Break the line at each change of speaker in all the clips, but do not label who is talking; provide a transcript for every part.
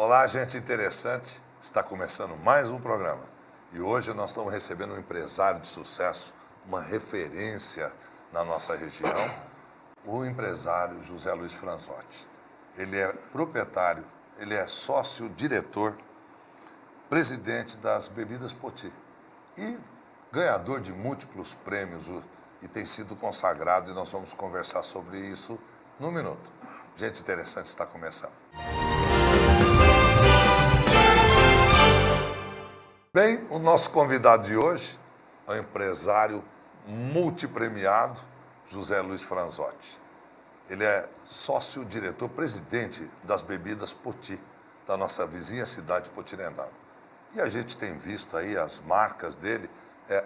Olá, gente interessante. Está começando mais um programa. E hoje nós estamos recebendo um empresário de sucesso, uma referência na nossa região, o empresário José Luiz Franzotti. Ele é proprietário, ele é sócio-diretor, presidente das Bebidas Poti e ganhador de múltiplos prêmios e tem sido consagrado, e nós vamos conversar sobre isso num minuto. Gente interessante está começando. Bem, o nosso convidado de hoje é o empresário multipremiado José Luiz Franzotti. Ele é sócio-diretor, presidente das Bebidas Poti, da nossa vizinha cidade de Potirendaba. E a gente tem visto aí as marcas dele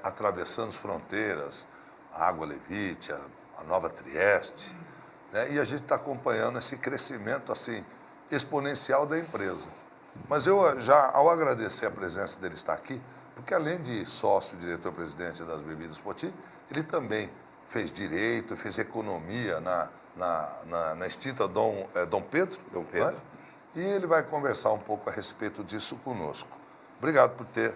atravessando as fronteiras, a Água Levite, a Nova Trieste, né? E a gente está acompanhando esse crescimento assim exponencial da empresa. Mas eu já, ao agradecer a presença dele estar aqui, porque além de sócio, diretor, presidente das Bebidas Poti, ele também fez direito, fez economia na extinta Dom Pedro.
Dom Pedro.
Né? E ele vai conversar um pouco a respeito disso conosco. Obrigado por ter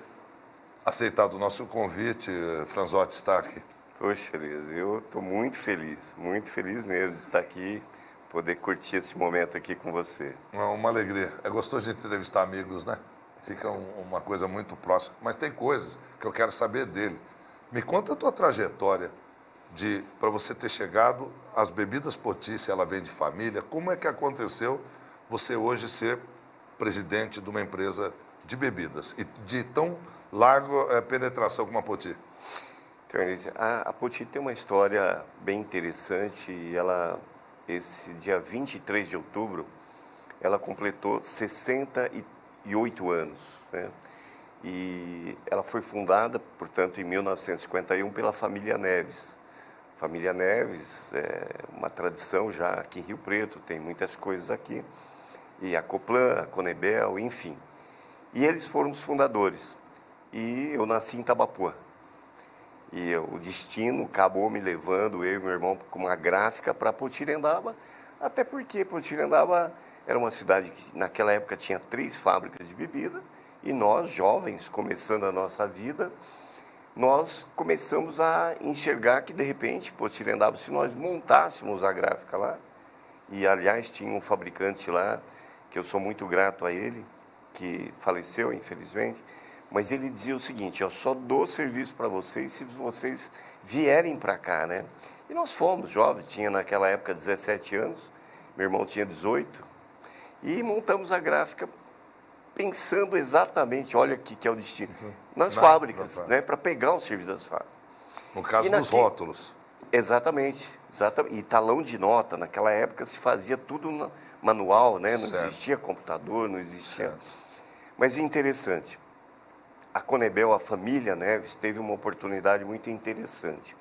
aceitado o nosso convite, Franzotti, estar aqui.
Poxa, Elias, eu estou muito feliz mesmo de estar aqui, poder curtir esse momento aqui com você.
Uma alegria. É gostoso de entrevistar amigos, né? Fica uma coisa muito próxima. Mas tem coisas que eu quero saber dele. Me conta a tua trajetória para você ter chegado às Bebidas Poti, se ela vem de família. Como é que aconteceu você hoje ser presidente de uma empresa de bebidas e de tão larga penetração como a Poti?
Então, Elias, a Poti tem uma história bem interessante e esse dia 23 de outubro, ela completou 68 anos, né? E ela foi fundada, portanto, em 1951 pela família Neves. Família Neves é uma tradição já aqui em Rio Preto, tem muitas coisas aqui. E a Coplan, a Conebel, enfim. E eles foram os fundadores. E eu nasci em Tabapuã. E o destino acabou me levando, eu e meu irmão, com uma gráfica para Potirendaba, até porque Potirendaba era uma cidade que naquela época tinha 3 fábricas de bebida, e nós, jovens, começando a nossa vida, nós começamos a enxergar que, de repente, Potirendaba, se nós montássemos a gráfica lá, e, aliás, tinha um fabricante lá, que eu sou muito grato a ele, que faleceu, infelizmente, mas ele dizia o seguinte: eu só dou serviço para vocês se vocês vierem para cá, né? E nós fomos jovens, tinha naquela época 17 anos, meu irmão tinha 18, e montamos a gráfica pensando exatamente, olha aqui que é o destino, nas fábricas, né? Para pegar o serviço das fábricas.
No caso dos rótulos.
Exatamente. E talão de nota, naquela época se fazia tudo manual, né? Não existia computador, não existia. Certo. Mas é interessante. A Conebel, a família Neves, teve uma oportunidade muito interessante.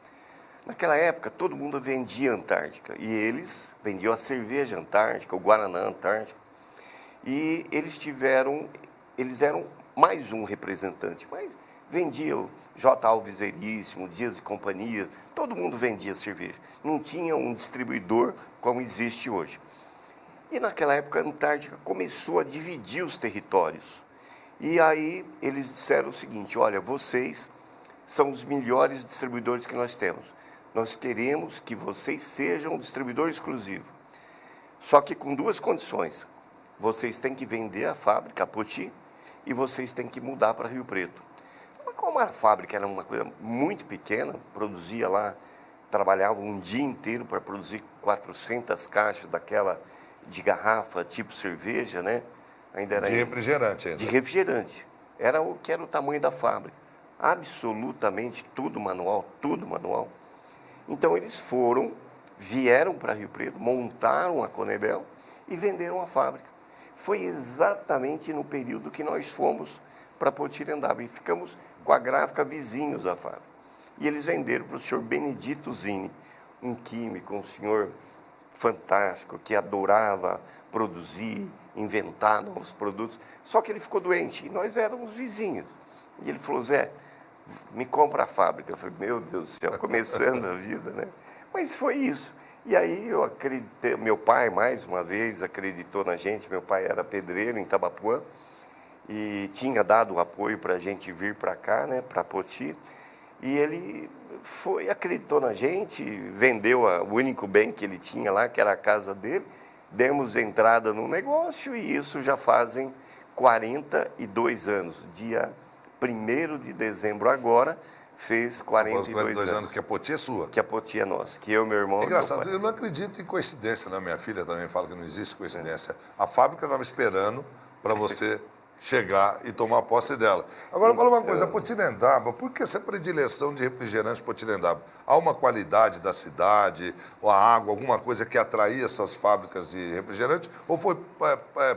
Naquela época, todo mundo vendia Antártica, e eles vendiam a cerveja Antártica, o Guaraná Antártica, e eles eram mais um representante, mas vendiam J. Alves Veríssimo, Dias e Companhia, todo mundo vendia cerveja. Não tinha um distribuidor como existe hoje. E naquela época, a Antártica começou a dividir os territórios. E aí eles disseram o seguinte: olha, vocês são os melhores distribuidores que nós temos. Nós queremos que vocês sejam um distribuidor exclusivo. Só que com 2 condições. Vocês têm que vender a fábrica, a Poti, e vocês têm que mudar para Rio Preto. Mas como a fábrica era uma coisa muito pequena, produzia lá, trabalhava um dia inteiro para produzir 400 caixas daquela de garrafa tipo cerveja, né? Ainda era
de refrigerante ainda.
De refrigerante. Era o que era o tamanho da fábrica. Absolutamente tudo manual, tudo manual. Então eles vieram para Rio Preto, montaram a Conebel e venderam a fábrica. Foi exatamente no período que nós fomos para Potirendaba e ficamos com a gráfica vizinhos da fábrica. E eles venderam para o senhor Benedito Zini, um químico, um senhor fantástico, que adorava produzir, inventar novos produtos. Só que ele ficou doente e nós éramos vizinhos. E ele falou: Zé, me compra a fábrica. Eu falei: meu Deus do céu, começando a vida, né? Mas foi isso. E aí eu acreditei, meu pai, mais uma vez, acreditou na gente. Meu pai era pedreiro em Itabapuã e tinha dado o apoio para a gente vir para cá, né, para Poti. E ele foi, acreditou na gente, vendeu o único bem que ele tinha lá, que era a casa dele, demos entrada no negócio e isso já fazem 42 anos. Dia 1º de dezembro agora, fez 42
anos que a Poti é sua.
Que a Poti é nossa, que eu, meu irmão...
É engraçado, eu não acredito em coincidência, né? Minha filha também fala que não existe coincidência. A fábrica estava esperando para você chegar e tomar posse dela. Agora, fala uma coisa, a Potirendaba, por que essa predileção de refrigerante Potirendaba? Há uma qualidade da cidade, ou a água, alguma coisa que atraía essas fábricas de refrigerante, ou foi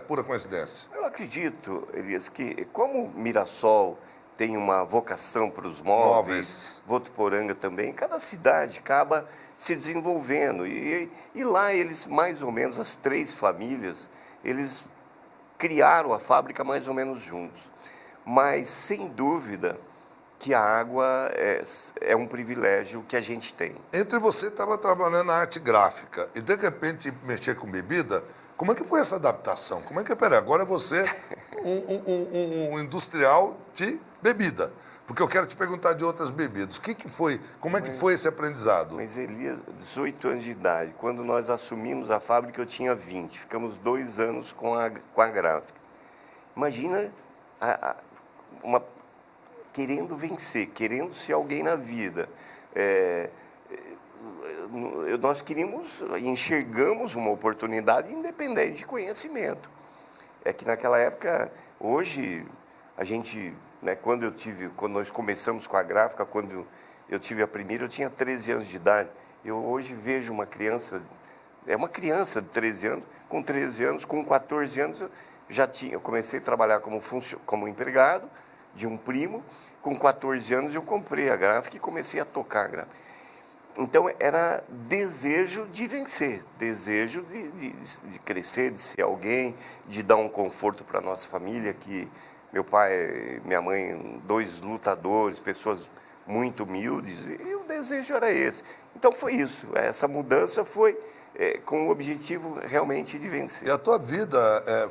pura coincidência?
Eu acredito, Elias, que como Mirassol tem uma vocação para os móveis, Votuporanga também, cada cidade acaba se desenvolvendo. E lá eles, mais ou menos, as 3 famílias, eles criaram a fábrica mais ou menos juntos. Mas, sem dúvida, que a água é um privilégio que a gente tem.
Entre você estava trabalhando na arte gráfica e, de repente, mexer com bebida, como é que foi essa adaptação? Como é que, peraí, agora é você um industrial de bebida. Porque eu quero te perguntar de outras bebidas. O que foi? Como é que foi esse aprendizado?
Mas, Elias, 18 anos de idade. Quando nós assumimos a fábrica, eu tinha 20. Ficamos 2 anos com a gráfica. Imagina querendo vencer, querendo ser alguém na vida. Nós queríamos, enxergamos uma oportunidade independente de conhecimento. É que naquela época, hoje, a gente... Quando nós começamos com a gráfica, quando eu tive a primeira, eu tinha 13 anos de idade. Eu hoje vejo uma criança de 13 anos, com 13 anos, com 14 anos, eu comecei a trabalhar como empregado de um primo. Com 14 anos eu comprei a gráfica e comecei a tocar a gráfica. Então era desejo de vencer, desejo de crescer, de ser alguém, de dar um conforto para a nossa família, que... Meu pai, minha mãe, 2 lutadores, pessoas muito humildes, e o desejo era esse. Então foi isso, essa mudança foi com o objetivo realmente de vencer.
E a tua vida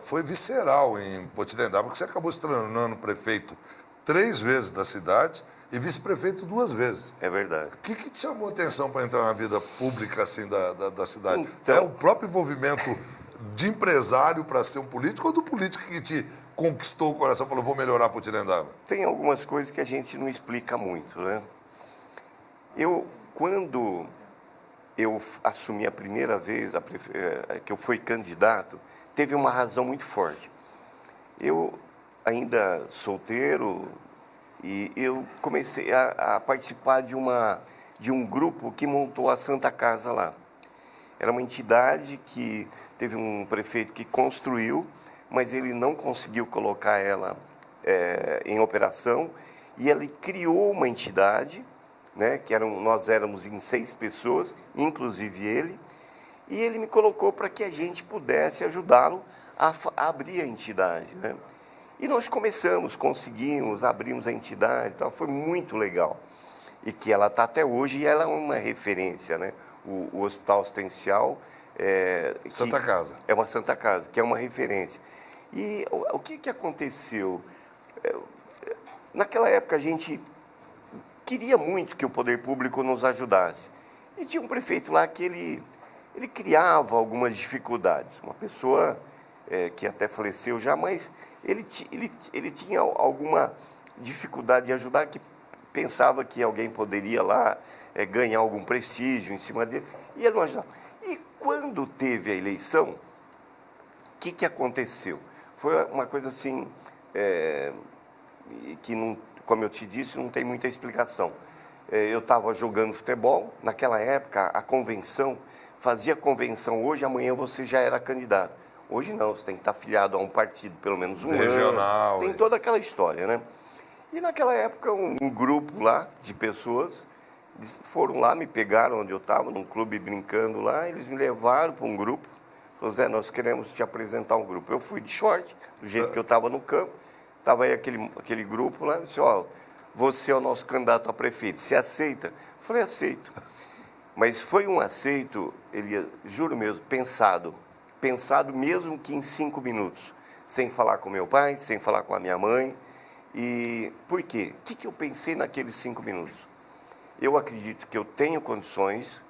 foi visceral em Potirendaba, porque você acabou se tornando prefeito 3 vezes da cidade e vice-prefeito 2 vezes.
É verdade.
O que te chamou a atenção para entrar na vida pública assim, da cidade?
Então...
É o próprio envolvimento de empresário para ser um político ou do político que te conquistou o coração e falou, vou melhorar Potirendaba?
Tem algumas coisas que a gente não explica muito, né? Quando eu assumi a primeira vez que eu fui candidato, teve uma razão muito forte. Eu, ainda solteiro, e eu comecei a participar de um grupo que montou a Santa Casa lá. Era uma entidade que teve um prefeito que construiu, mas ele não conseguiu colocar ela em operação, e ele criou uma entidade, né, nós éramos em 6 pessoas, inclusive ele, e ele me colocou para que a gente pudesse ajudá-lo a abrir a entidade, né? E nós conseguimos, abrimos a entidade, então foi muito legal. E que ela está até hoje, e ela é uma referência, né? O Hospital Assistencial...
Santa Casa.
É uma Santa Casa, que é uma referência. E o que aconteceu? Naquela época a gente queria muito que o poder público nos ajudasse. E tinha um prefeito lá que ele criava algumas dificuldades. Uma pessoa que até faleceu já, mas ele tinha alguma dificuldade de ajudar, que pensava que alguém poderia lá ganhar algum prestígio em cima dele, e ele não ajudava. E quando teve a eleição, o que aconteceu? Foi uma coisa assim, que, não, como eu te disse, não tem muita explicação. Eu estava jogando futebol, naquela época a convenção, fazia convenção hoje, amanhã você já era candidato. Hoje não, você tem que estar afiliado a um partido pelo menos um
regional,
ano. Tem toda aquela história, né? E naquela época um grupo lá de pessoas, eles foram lá, me pegaram onde eu estava, num clube brincando lá, eles me levaram para um grupo. Falaram, Zé, nós queremos te apresentar um grupo. Eu fui de short, do jeito que eu estava no campo, estava aí aquele grupo lá, eu disse, ó, você é o nosso candidato a prefeito, você aceita? Eu falei, aceito. Mas foi um aceito, Elias, juro mesmo, pensado mesmo que em 5 minutos, sem falar com meu pai, sem falar com a minha mãe. E por quê? O que eu pensei naqueles 5 minutos? Eu acredito que eu tenho condições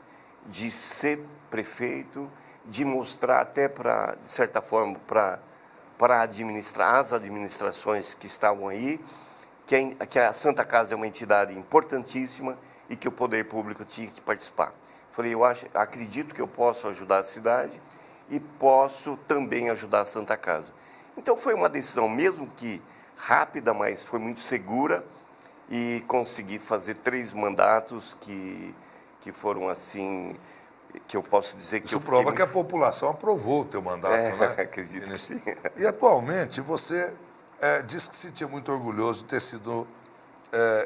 de ser prefeito, de mostrar até para, de certa forma, para administrar as administrações que estavam aí, que a Santa Casa é uma entidade importantíssima e que o poder público tinha que participar. Falei, acredito que eu posso ajudar a cidade e posso também ajudar a Santa Casa. Então foi uma decisão, mesmo que rápida, mas foi muito segura, e consegui fazer 3 mandatos que foram assim, que eu posso dizer que
Isso
eu
prova que a população aprovou o teu mandato, né?
Acredito que sim.
E atualmente você diz que se sentia muito orgulhoso de ter sido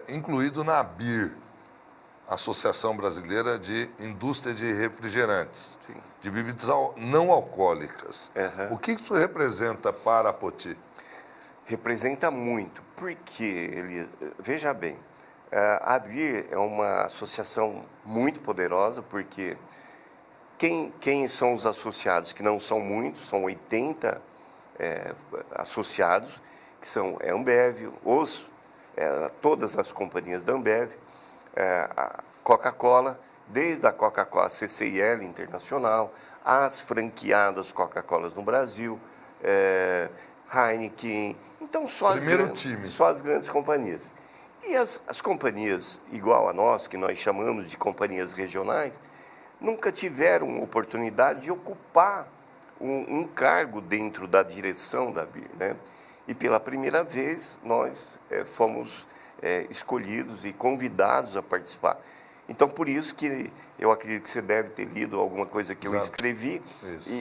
incluído na ABIR, Associação Brasileira de Indústria de Refrigerantes,
Sim.
de bebidas não alcoólicas.
Uhum.
O que isso representa para a Poti?
Representa muito, porque, ele, veja bem, a ABIR é uma associação muito poderosa, porque quem são os associados, que não são muitos, são 80 associados, que são a Ambev, todas as companhias da Ambev, a Coca-Cola, desde a Coca-Cola CCIL Internacional, as franqueadas Coca-Colas no Brasil, Heineken, então só as grandes companhias. E as companhias igual a nós, que nós chamamos de companhias regionais, nunca tiveram oportunidade de ocupar um cargo dentro da direção da ABIR, né? E pela primeira vez nós fomos escolhidos e convidados a participar. Então, por isso que eu acredito que você deve ter lido alguma coisa que eu escrevi.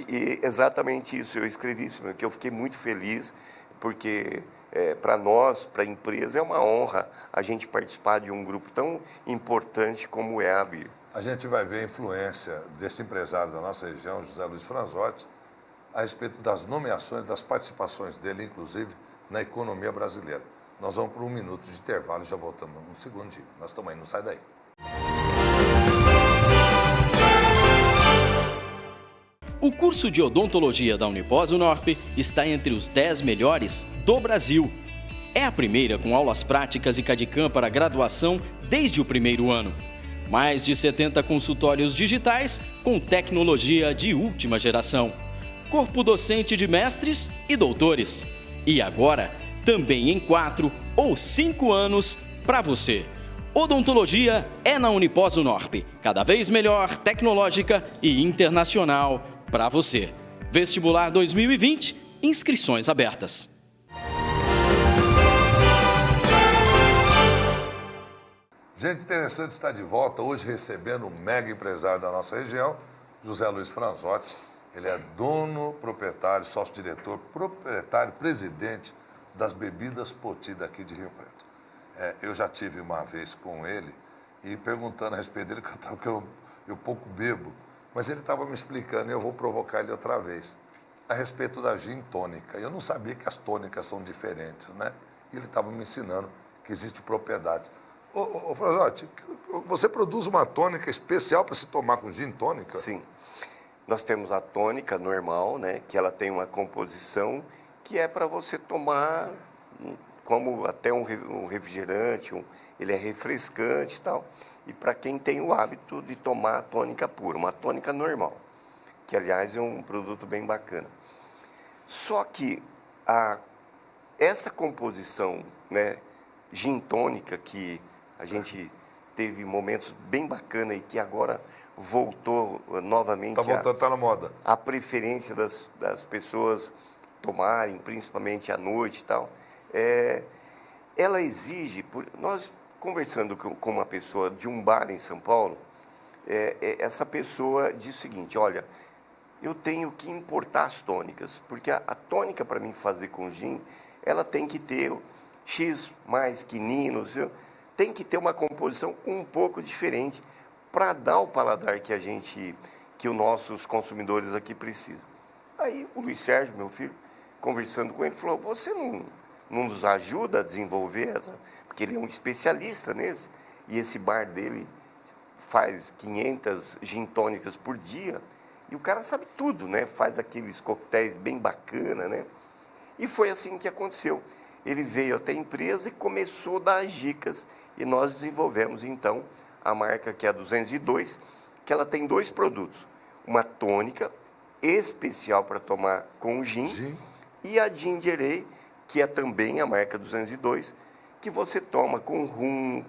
E exatamente isso, eu escrevi isso, que eu fiquei muito feliz, porque para nós, para a empresa, é uma honra a gente participar de um grupo tão importante como é a ABIR.
A gente vai ver a influência desse empresário da nossa região, José Luiz Franzotti, a respeito das nomeações, das participações dele, inclusive, na economia brasileira. Nós vamos para 1 minuto de intervalo e já voltamos um segundinho. Nós estamos aí, não sai daí.
O curso de odontologia da Unipós Unorp está entre os 10 melhores do Brasil. É a primeira com aulas práticas e CAD/CAM para graduação desde o primeiro ano. Mais de 70 consultórios digitais com tecnologia de última geração. Corpo docente de mestres e doutores. E agora, também em 4 ou 5 anos para você. Odontologia é na Unipós Unorp, cada vez melhor, tecnológica e internacional para você. Vestibular 2020, inscrições abertas.
Gente interessante está de volta, hoje recebendo o mega empresário da nossa região, José Luiz Franzotti. Ele é dono, proprietário, sócio-diretor, proprietário, presidente das Bebidas Poti daqui de Rio Preto. Eu já tive uma vez com ele e perguntando a respeito dele, que eu pouco bebo, mas ele estava me explicando e eu vou provocar ele outra vez, a respeito da gin tônica. Eu não sabia que as tônicas são diferentes, né? E ele estava me ensinando que existe propriedade. Ô Franzotti, você produz uma tônica especial para se tomar com gin tônica?
Sim. Nós temos a tônica normal, né, que ela tem uma composição que é para você tomar como até um refrigerante, ele é refrescante e tal. E para quem tem o hábito de tomar a tônica pura, uma tônica normal, que aliás é um produto bem bacana. Só que essa composição, né, gin tônica, que a gente teve momentos bem bacanas e que agora voltou novamente.
Está voltando, está na moda.
A preferência das pessoas tomarem, principalmente à noite e tal. Ela exige, nós conversando com uma pessoa de um bar em São Paulo, essa pessoa diz o seguinte: olha, eu tenho que importar as tônicas, porque a tônica para mim fazer com gin, ela tem que ter X mais quininos, tem que ter uma composição um pouco diferente para dar o paladar que os nossos consumidores aqui precisam. Aí o Luiz Sérgio, meu filho, conversando com ele, falou: você não nos ajuda a desenvolver essa? Porque ele é um especialista nesse, e esse bar dele faz 500 gin tônicas por dia, e o cara sabe tudo, né? Faz aqueles coquetéis bem bacana, né? E foi assim que aconteceu. Ele veio até a empresa e começou a dar as dicas. E nós desenvolvemos, então, a marca que é a 202, que ela tem 2 produtos. Uma tônica especial para tomar com gin, e a Ginger Ale, que é também a marca 202, que você toma com rum,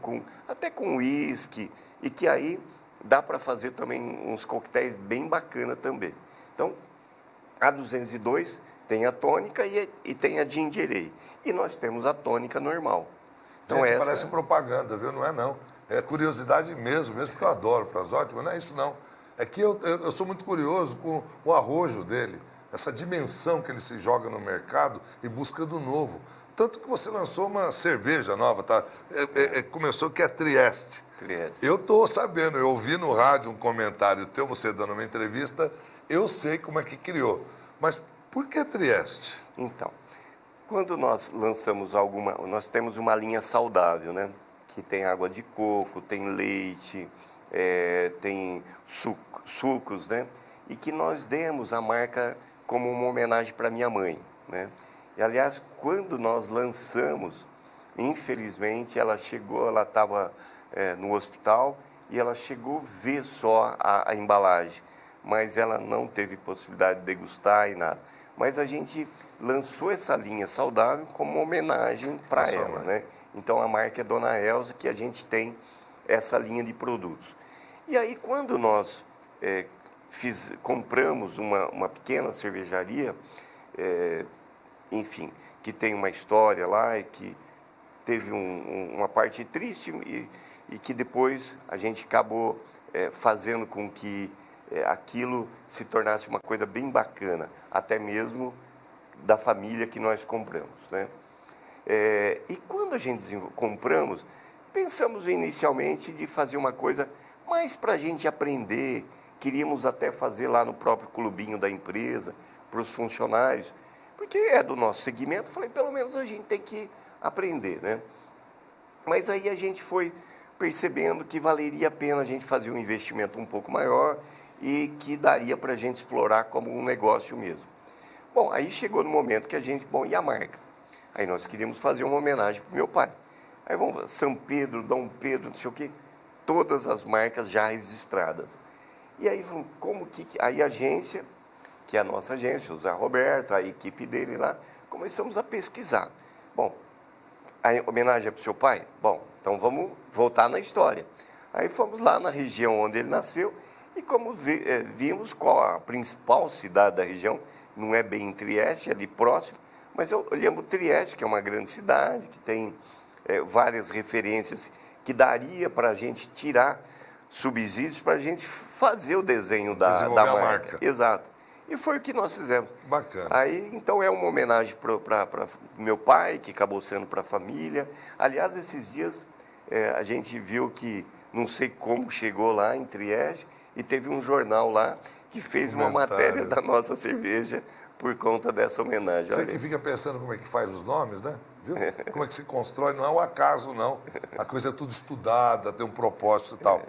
até com uísque, e que aí dá para fazer também uns coquetéis bem bacana também. Então, a 202 tem a tônica e tem a Ginger Ale. E nós temos a tônica normal.
Então, gente, parece propaganda, viu? Não é não. É curiosidade mesmo porque eu adoro o Franzotti, mas não é isso não. É que eu sou muito curioso com o arrojo dele, essa dimensão que ele se joga no mercado e buscando novo. Tanto que você lançou uma cerveja nova, tá? Começou que é Trieste. Eu estou sabendo, eu ouvi no rádio um comentário teu, você dando uma entrevista, eu sei como é que criou. Mas por que Trieste?
Então, quando nós lançamos nós temos uma linha saudável, né? Que tem água de coco, tem leite, tem sucos, né? E que nós demos a marca como uma homenagem para minha mãe, né? E, aliás, quando nós lançamos, infelizmente, ela estava no hospital e ela chegou a ver só a embalagem, mas ela não teve possibilidade de degustar e nada. Mas a gente lançou essa linha saudável como uma homenagem para ela, né? Então, a marca é Dona Elza, que a gente tem essa linha de produtos. E aí, quando nós compramos uma pequena cervejaria, enfim, que tem uma história lá e que teve uma parte triste e que depois a gente acabou fazendo com que aquilo se tornasse uma coisa bem bacana, até mesmo da família que nós compramos, né? E quando a gente compramos, pensamos inicialmente de fazer uma coisa mais para a gente aprender, queríamos até fazer lá no próprio clubinho da empresa, para os funcionários, porque é do nosso segmento, falei, pelo menos a gente tem que aprender, né? Mas aí a gente foi percebendo que valeria a pena a gente fazer um investimento um pouco maior e que daria para a gente explorar como um negócio mesmo. Bom, aí chegou no momento que a gente, e a marca? Aí nós queríamos fazer uma homenagem para o meu pai. Aí vamos, São Pedro, Dom Pedro, não sei o quê, todas as marcas já registradas. E aí, aí a agência, que é a nossa agência, o Zé Roberto, a equipe dele lá, começamos a pesquisar. Bom, a homenagem é para o seu pai? Bom, então vamos voltar na história. Aí fomos lá na região onde ele nasceu e como vimos qual a principal cidade da região, não é bem em Trieste, é ali próximo, mas olhamos Trieste, que é uma grande cidade, que tem várias referências que daria para a gente tirar subsídios para a gente fazer o desenho da marca. Exato. E foi o que nós fizemos.
Bacana.
Aí, então, é uma homenagem para meu pai, que acabou sendo para a família. Aliás, esses dias a gente viu que, não sei como chegou lá em Trieste, e teve um jornal lá que fez uma matéria da nossa cerveja por conta dessa homenagem.
Você que fica pensando como é que faz os nomes, né? Viu? Como é que se constrói, não é o acaso, não. A coisa é tudo estudada, tem um propósito e tal.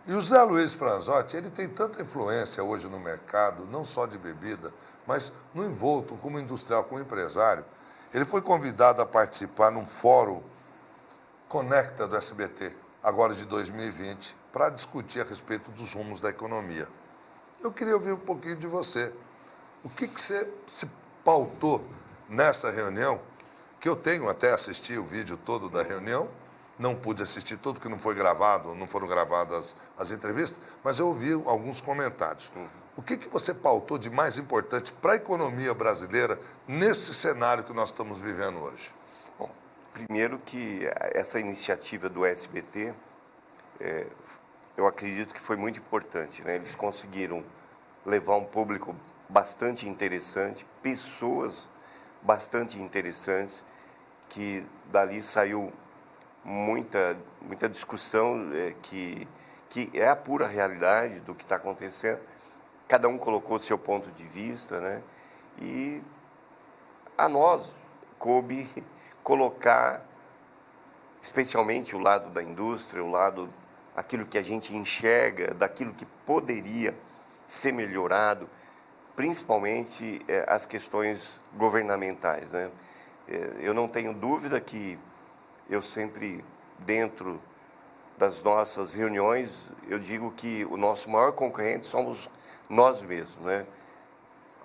E o Zé Luiz Franzotti, ele tem tanta influência hoje no mercado, não só de bebida, mas no envolto, como industrial, como empresário. Ele foi convidado a participar num fórum Conecta do SBT, agora de 2020, para discutir a respeito dos rumos da economia. Eu queria ouvir um pouquinho de você. O que você se pautou nessa reunião, que eu tenho até assisti o vídeo todo da reunião, não pude assistir todo porque não foi gravado, não foram gravadas as entrevistas, mas eu ouvi alguns comentários. O que você pautou de mais importante para a economia brasileira nesse cenário que nós estamos vivendo hoje?
Bom, primeiro que essa iniciativa do SBT, eu acredito que foi muito importante, né? Eles conseguiram levar um público bastante interessante, pessoas bastante interessantes, que dali saiu muita discussão que é a pura realidade do que está acontecendo. Cada um colocou o seu ponto de vista, né? E a nós coube colocar, especialmente o lado da indústria, o lado aquilo que a gente enxerga, daquilo que poderia ser melhorado, principalmente as questões governamentais, né? Eu não tenho dúvida que eu sempre, dentro das nossas reuniões, eu digo que o nosso maior concorrente somos nós mesmos, né?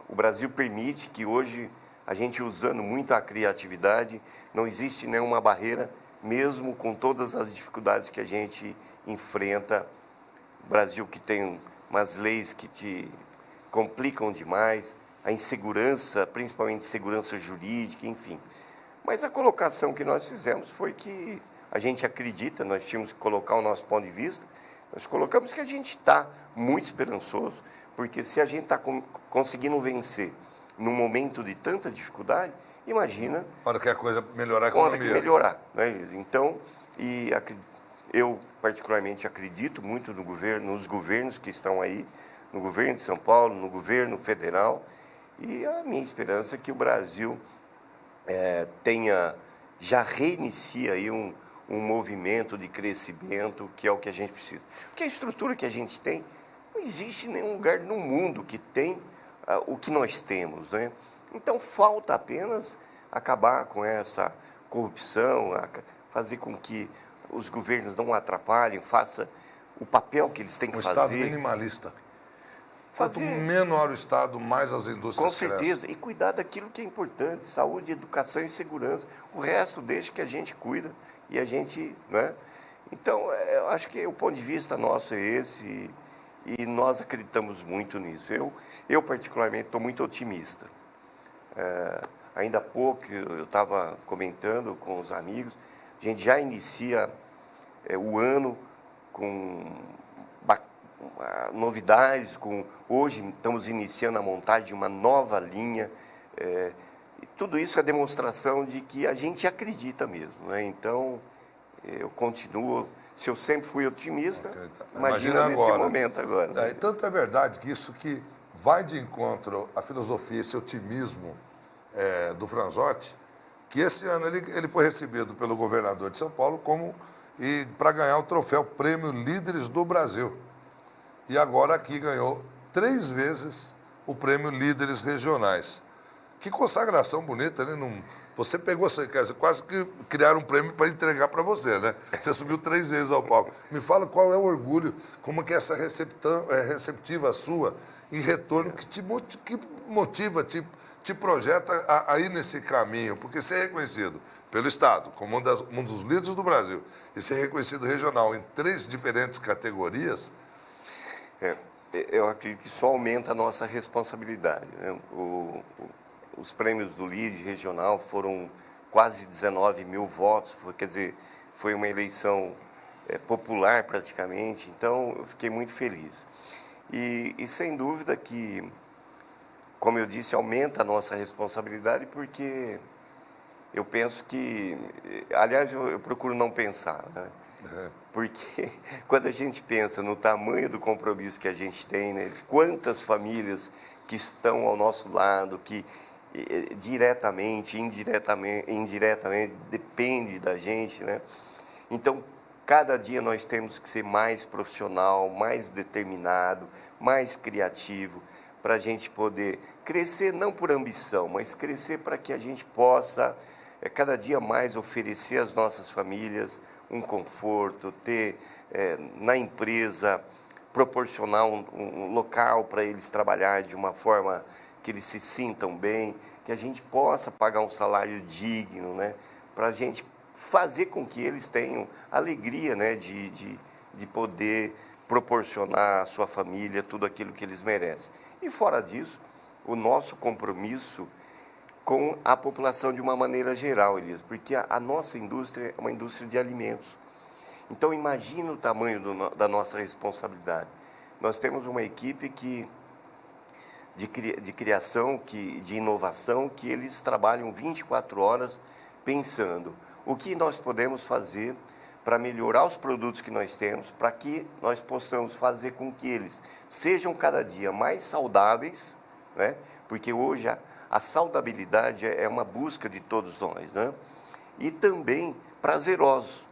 O Brasil permite que hoje, a gente usando muito a criatividade, não existe nenhuma barreira, mesmo com todas as dificuldades que a gente enfrenta. O Brasil que tem umas leis que te complicam demais, a insegurança, principalmente segurança jurídica, enfim. Mas a colocação que nós fizemos foi que a gente acredita, nós tínhamos que colocar o nosso ponto de vista, nós colocamos que a gente está muito esperançoso, porque se a gente está conseguindo vencer num momento de tanta dificuldade, imagina...
Hora que a coisa melhorar a
hora
economia.
que melhorar, né? Então, eu particularmente acredito muito no governo, nos governos que estão aí, no governo de São Paulo, no governo federal, e a minha esperança é que o Brasil já reinicia aí um movimento de crescimento, que é o que a gente precisa. Porque a estrutura que a gente tem, não existe nenhum lugar no mundo que tem o que nós temos, né? Então, falta apenas acabar com essa corrupção, fazer com que os governos não atrapalhem, façam o papel que eles têm que
Um
fazer.
Estado minimalista. Quanto menor o Estado, mais as indústrias
Com certeza.
crescem.
E cuidar daquilo que é importante, saúde, educação e segurança. O resto deixa que a gente cuida e a gente... Né? Então, eu acho que o ponto de vista nosso é esse e nós acreditamos muito nisso. Eu particularmente, estou muito otimista. Ainda há pouco, eu estava comentando com os amigos, a gente já inicia o ano com novidades, hoje estamos iniciando a montagem de uma nova linha, e tudo isso é demonstração de que a gente acredita mesmo, né? Então, eu continuo, se eu sempre fui otimista, imagina nesse momento agora.
Tanto é verdade que isso que vai de encontro à filosofia, esse otimismo do Franzotti, que esse ano ele foi recebido pelo governador de São Paulo para ganhar o troféu Prêmio Líderes do Brasil. E agora aqui ganhou 3 vezes o Prêmio Líderes Regionais. Que consagração bonita, né? Você pegou, quase que criaram um prêmio para entregar para você, né? Você subiu 3 vezes ao palco. Me fala qual é o orgulho, como que é essa receptiva sua em retorno que motiva, te projeta a ir nesse caminho, porque ser reconhecido pelo Estado como um dos líderes do Brasil e ser reconhecido regional em 3 diferentes categorias...
Eu acredito que só aumenta a nossa responsabilidade, né? Os prêmios do LIDE regional foram quase 19 mil votos, quer dizer, foi uma eleição popular praticamente, então eu fiquei muito feliz. E sem dúvida que, como eu disse, aumenta a nossa responsabilidade, porque eu penso que, aliás, eu procuro não pensar, né? Porque quando a gente pensa no tamanho do compromisso que a gente tem, né, quantas famílias que estão ao nosso lado, que diretamente, indiretamente depende da gente, né? Então, cada dia nós temos que ser mais profissional, mais determinado, mais criativo, para a gente poder crescer, não por ambição, mas crescer para que a gente possa cada dia mais oferecer às nossas famílias um conforto, ter na empresa, proporcionar um local para eles trabalhar de uma forma que eles se sintam bem, que a gente possa pagar um salário digno, né? Para a gente fazer com que eles tenham alegria, né? de poder proporcionar à sua família tudo aquilo que eles merecem. E fora disso, o nosso compromisso com a população de uma maneira geral, Elias, porque a nossa indústria é uma indústria de alimentos. Então, imagina o tamanho da nossa responsabilidade. Nós temos uma equipe de criação, de inovação, que eles trabalham 24 horas pensando o que nós podemos fazer para melhorar os produtos que nós temos, para que nós possamos fazer com que eles sejam cada dia mais saudáveis, né? Porque hoje a saudabilidade é uma busca de todos nós, né? E também prazerosos.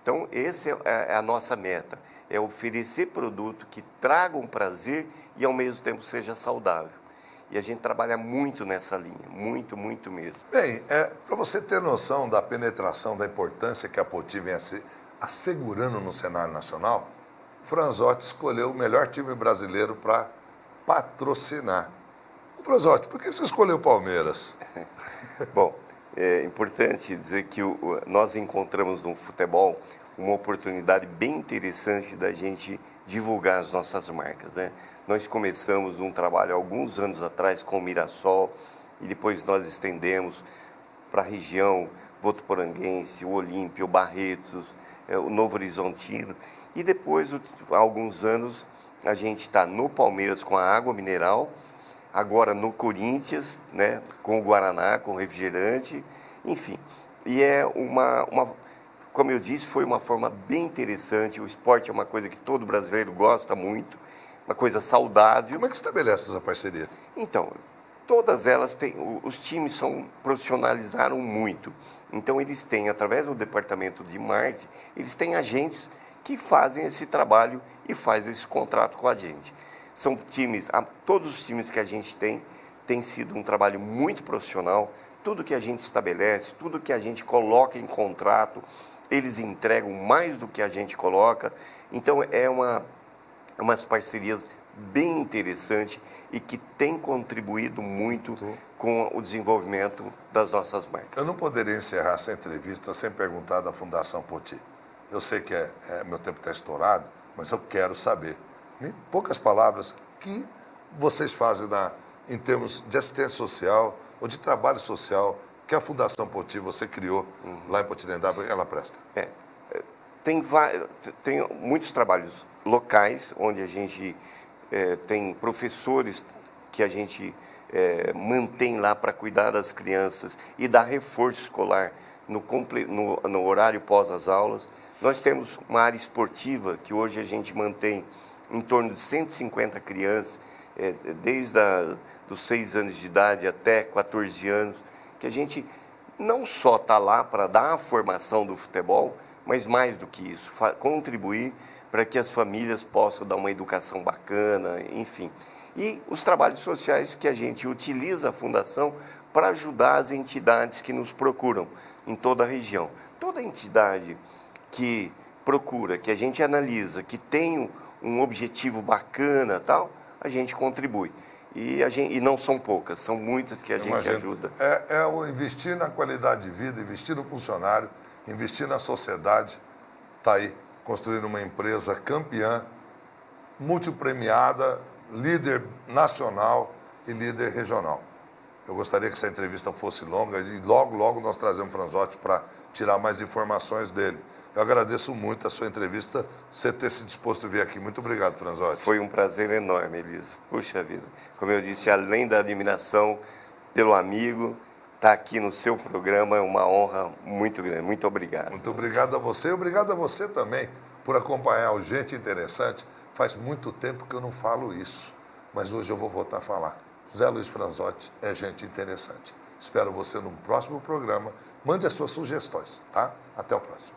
Então, essa é a nossa meta. é oferecer produto que traga um prazer e ao mesmo tempo seja saudável. E a gente trabalha muito nessa linha, muito, muito mesmo.
Bem, para você ter noção da penetração, da importância que a Poti vem assegurando no cenário nacional, o Franzotti escolheu o melhor time brasileiro para patrocinar. O Franzotti, por que você escolheu o Palmeiras?
Bom, é importante dizer que nós encontramos no futebol uma oportunidade bem interessante da gente divulgar as nossas marcas, né? Nós começamos um trabalho alguns anos atrás com o Mirassol e depois nós estendemos para a região votuporanguense, o Olímpio, o Barretos, o Novo Horizontino. E depois, há alguns anos, a gente está no Palmeiras com a água mineral, agora no Corinthians, né, com o Guaraná, com o refrigerante, enfim. E como eu disse, foi uma forma bem interessante. O esporte é uma coisa que todo brasileiro gosta muito, uma coisa saudável.
Como é que estabelece essa parceria?
Então, todas elas têm, os times profissionalizaram muito. Então, eles têm, através do departamento de marketing, eles têm agentes que fazem esse trabalho e fazem esse contrato com a gente. São times, todos os times que a gente tem sido um trabalho muito profissional. Tudo que a gente estabelece, tudo que a gente coloca em contrato, eles entregam mais do que a gente coloca. Então, umas parcerias bem interessantes e que tem contribuído muito com o desenvolvimento das nossas marcas.
Eu não poderia encerrar essa entrevista sem perguntar da Fundação Poti. Eu sei que meu tempo está estourado, mas eu quero saber, em poucas palavras, o que vocês fazem em termos de assistência social ou de trabalho social que a Fundação Poti você criou lá em Potirendaba, ela presta?
Tem muitos trabalhos locais, onde a gente tem professores que a gente mantém lá para cuidar das crianças e dar reforço escolar no horário pós as aulas. Nós temos uma área esportiva que hoje a gente mantém em torno de 150 crianças, desde dos 6 anos de idade até 14 anos, que a gente não só está lá para dar a formação do futebol, mas mais do que isso, contribuir para que as famílias possam dar uma educação bacana, enfim. E os trabalhos sociais que a gente utiliza a Fundação para ajudar as entidades que nos procuram em toda a região. Toda entidade que procura, que a gente analisa, que tem um objetivo bacana, tal, a gente contribui. E não são poucas, são muitas que a gente ajuda.
É o investir na qualidade de vida, investir no funcionário, investir na sociedade. Está aí, construindo uma empresa campeã, multipremiada, líder nacional e líder regional. Eu gostaria que essa entrevista fosse longa e logo nós trazemos o Franzotti para tirar mais informações dele. Eu agradeço muito a sua entrevista, você ter se disposto a vir aqui. Muito obrigado, Franzotti.
Foi um prazer enorme, Elisa. Puxa vida. Como eu disse, além da admiração pelo amigo, estar aqui no seu programa é uma honra muito grande. Muito obrigado.
Muito obrigado a você e obrigado a você também por acompanhar o Gente Interessante. Faz muito tempo que eu não falo isso, mas hoje eu vou voltar a falar. José Luiz Franzotti é gente interessante. Espero você no próximo programa. Mande as suas sugestões, tá? Até o próximo.